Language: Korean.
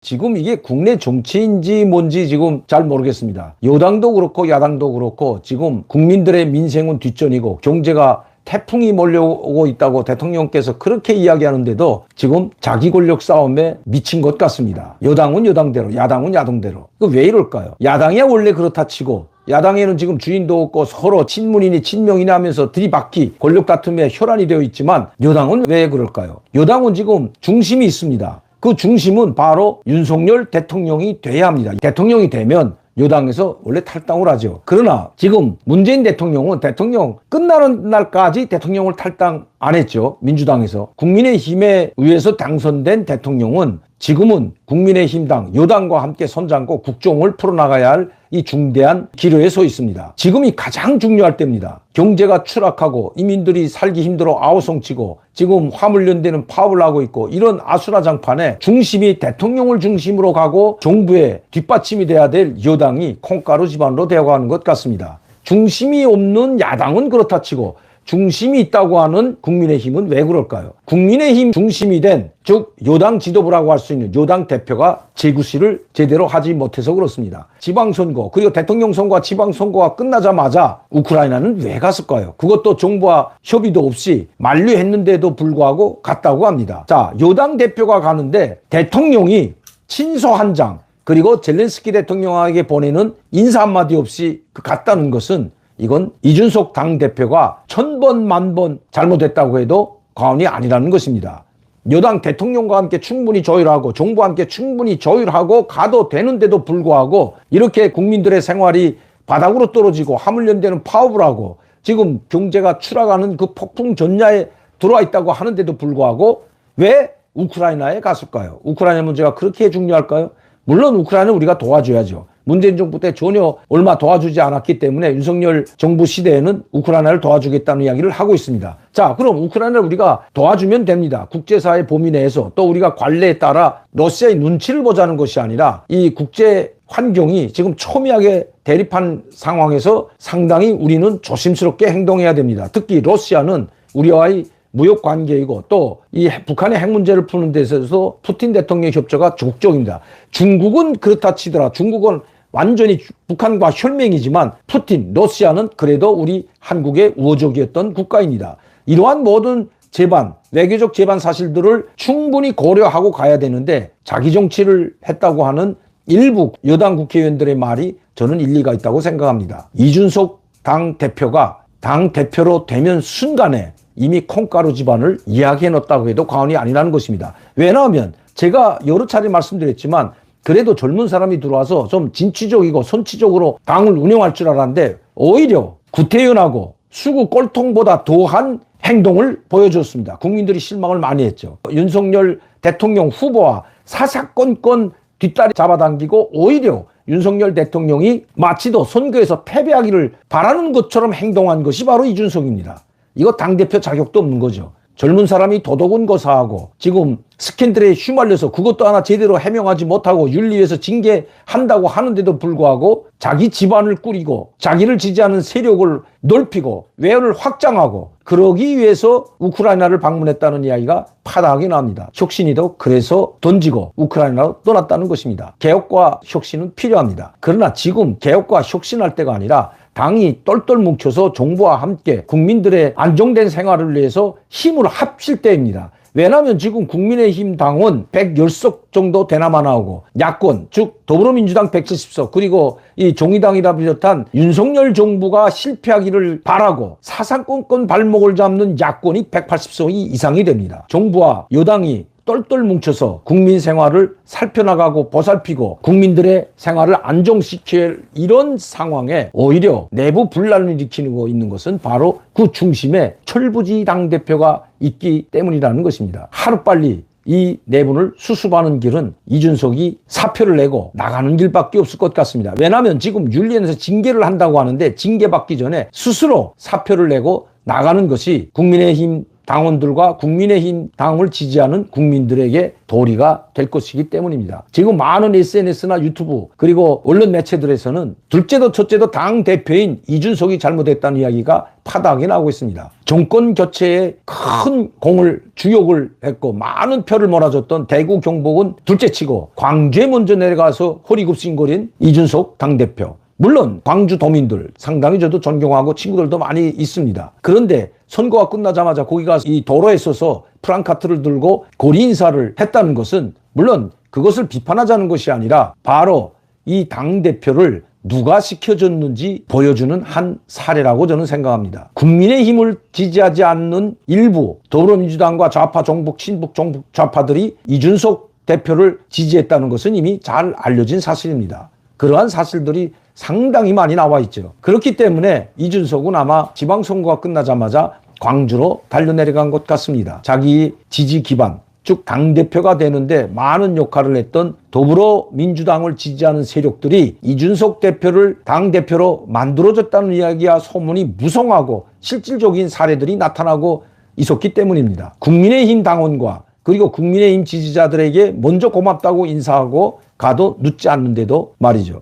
지금 이게 국내 정치인지 뭔지 지금 잘 모르겠습니다. 여당도 그렇고 야당도 그렇고 지금 국민들의 민생은 뒷전이고 경제가 태풍이 몰려오고 있다고 대통령께서 그렇게 이야기하는데도 지금 자기 권력 싸움에 미친 것 같습니다. 여당은 여당대로, 야당은 야당대로. 왜 이럴까요? 야당이야 원래 그렇다 치고 야당에는 지금 주인도 없고 서로 친문이니 친명이니 하면서 들이받기 권력 다툼에 혈안이 되어 있지만 여당은 왜 그럴까요? 여당은 지금 중심이 있습니다. 그 중심은 바로 윤석열 대통령이 돼야 합니다. 대통령이 되면 여당에서 원래 탈당을 하죠. 그러나 지금 문재인 대통령은 대통령 끝나는 날까지 대통령을 탈당 안 했죠. 민주당에서. 국민의힘에 의해서 당선된 대통령은 지금은 국민의힘당 여당과 함께 손잡고 국정을 풀어나가야 할 이 중대한 기로에 서 있습니다. 지금이 가장 중요할 때입니다. 경제가 추락하고 이민들이 살기 힘들어 아우성치고 지금 화물연대는 파업을 하고 있고 이런 아수라장판에 중심이 대통령을 중심으로 가고 정부의 뒷받침이 돼야 될 여당이 콩가루 집안으로 되어가는 것 같습니다. 중심이 없는 야당은 그렇다 치고 중심이 있다고 하는 국민의힘은 왜 그럴까요? 국민의힘 중심이 된, 즉 여당 지도부라고 할 수 있는 여당 대표가 재구실을 제대로 하지 못해서 그렇습니다. 지방선거 그리고 대통령 선거와 지방선거가 끝나자마자 우크라이나는 왜 갔을까요? 그것도 정부와 협의도 없이 만류했는데도 불구하고 갔다고 합니다. 자, 여당 대표가 가는데 대통령이 친서 한 장 그리고 젤렌스키 대통령에게 보내는 인사 한마디 없이 갔다는 것은 이건 이준석 당대표가 1000번 만번 잘못했다고 해도 과언이 아니라는 것입니다. 여당 대통령과 함께 충분히 조율하고 정부와 함께 충분히 조율하고 가도 되는데도 불구하고 이렇게 국민들의 생활이 바닥으로 떨어지고 화물연대는 파업을 하고 지금 경제가 추락하는 그 폭풍 전야에 들어와 있다고 하는데도 불구하고 왜 우크라이나에 갔을까요? 우크라이나 문제가 그렇게 중요할까요? 물론 우크라이나는 우리가 도와줘야죠. 문재인 정부 때 전혀 얼마 도와주지 않았기 때문에 윤석열 정부 시대에는 우크라이나를 도와주겠다는 이야기를 하고 있습니다. 자, 그럼 우크라이나를 우리가 도와주면 됩니다. 국제사회 범위 내에서 또 우리가 관례에 따라 러시아의 눈치를 보자는 것이 아니라 이 국제 환경이 지금 첨예하게 대립한 상황에서 상당히 우리는 조심스럽게 행동해야 됩니다. 특히 러시아는 우리와의 무역 관계이고 또 이 북한의 핵 문제를 푸는 데 있어서 푸틴 대통령의 협조가 적극적입니다. 중국은 그렇다 치더라. 중국은 완전히 북한과 혈맹이지만 푸틴, 러시아는 그래도 우리 한국의 우호적이었던 국가입니다. 이러한 모든 제반, 외교적 제반 사실들을 충분히 고려하고 가야 되는데 자기 정치를 했다고 하는 일부 여당 국회의원들의 말이 저는 일리가 있다고 생각합니다. 이준석 당대표가 당대표로 되면 순간에 이미 콩가루 집안을 이야기해 놓았다고 해도 과언이 아니라는 것입니다. 왜냐하면 제가 여러 차례 말씀드렸지만 그래도 젊은 사람이 들어와서 좀 진취적이고 선취적으로 당을 운영할 줄 알았는데 오히려 구태연하고 수구 꼴통보다 더한 행동을 보여줬습니다. 국민들이 실망을 많이 했죠. 윤석열 대통령 후보와 사사건건 뒷다리 잡아당기고 오히려 윤석열 대통령이 마치도 선거에서 패배하기를 바라는 것처럼 행동한 것이 바로 이준석입니다. 이거 당대표 자격도 없는 거죠. 젊은 사람이 도덕은 거사하고 지금 스캔들에 휘말려서 그것도 하나 제대로 해명하지 못하고 윤리위에서 징계한다고 하는데도 불구하고 자기 집안을 꾸리고 자기를 지지하는 세력을 넓히고 외연을 확장하고 그러기 위해서 우크라이나를 방문했다는 이야기가 파다하게 나옵니다. 혁신이도 그래서 던지고 우크라이나로 떠났다는 것입니다. 개혁과 혁신은 필요합니다. 그러나 지금 개혁과 혁신할 때가 아니라 당이 똘똘 뭉쳐서 정부와 함께 국민들의 안정된 생활을 위해서 힘을 합칠 때입니다. 왜냐하면 지금 국민의힘 당원 110석 정도 되나마 나오고 야권 즉 더불어민주당 170석 그리고 이 정의당이라 비롯한 윤석열 정부가 실패하기를 바라고 사사건건 발목을 잡는 야권이 180석이 이상이 됩니다. 정부와 여당이 똘똘 뭉쳐서 국민 생활을 살펴나가고 보살피고 국민들의 생활을 안정시킬 이런 상황에 오히려 내부 분란을 일으키고 있는 것은 바로 그 중심에 철부지 당대표가 있기 때문이라는 것입니다. 하루빨리 이 내분을 수습하는 길은 이준석이 사표를 내고 나가는 길밖에 없을 것 같습니다. 왜냐하면 지금 윤리위에서 징계를 한다고 하는데 징계받기 전에 스스로 사표를 내고 나가는 것이 국민의힘 당원들과 국민의힘 당을 지지하는 국민들에게 도리가 될 것이기 때문입니다. 지금 많은 SNS나 유튜브 그리고 언론 매체들에서는 둘째도 첫째도 당 대표인 이준석이 잘못했다는 이야기가 파다하게 나오고 있습니다. 정권 교체에 큰 공을 주역을 했고 많은 표를 몰아줬던 대구 경북은 둘째치고 광주에 먼저 내려가서 허리굽신거린 이준석 당대표. 물론 광주 도민들 상당히 저도 존경하고 친구들도 많이 있습니다. 그런데 선거가 끝나자마자 거기 가서 이 도로에 서서 프랑카트를 들고 고리 인사를 했다는 것은 물론 그것을 비판하자는 것이 아니라 바로 이 당대표를 누가 시켜줬는지 보여주는 한 사례라고 저는 생각합니다. 국민의힘을 지지하지 않는 일부 더불어민주당과 좌파 종북 친북 종북 좌파들이 이준석 대표를 지지했다는 것은 이미 잘 알려진 사실입니다. 그러한 사실들이 상당히 많이 나와 있죠. 그렇기 때문에 이준석은 아마 지방선거가 끝나자마자 광주로 달려내려간 것 같습니다. 자기 지지 기반, 즉 당대표가 되는데 많은 역할을 했던 더불어민주당을 지지하는 세력들이 이준석 대표를 당대표로 만들어줬다는 이야기와 소문이 무성하고 실질적인 사례들이 나타나고 있었기 때문입니다. 국민의힘 당원과 그리고 국민의힘 지지자들에게 먼저 고맙다고 인사하고 가도 늦지 않는데도 말이죠.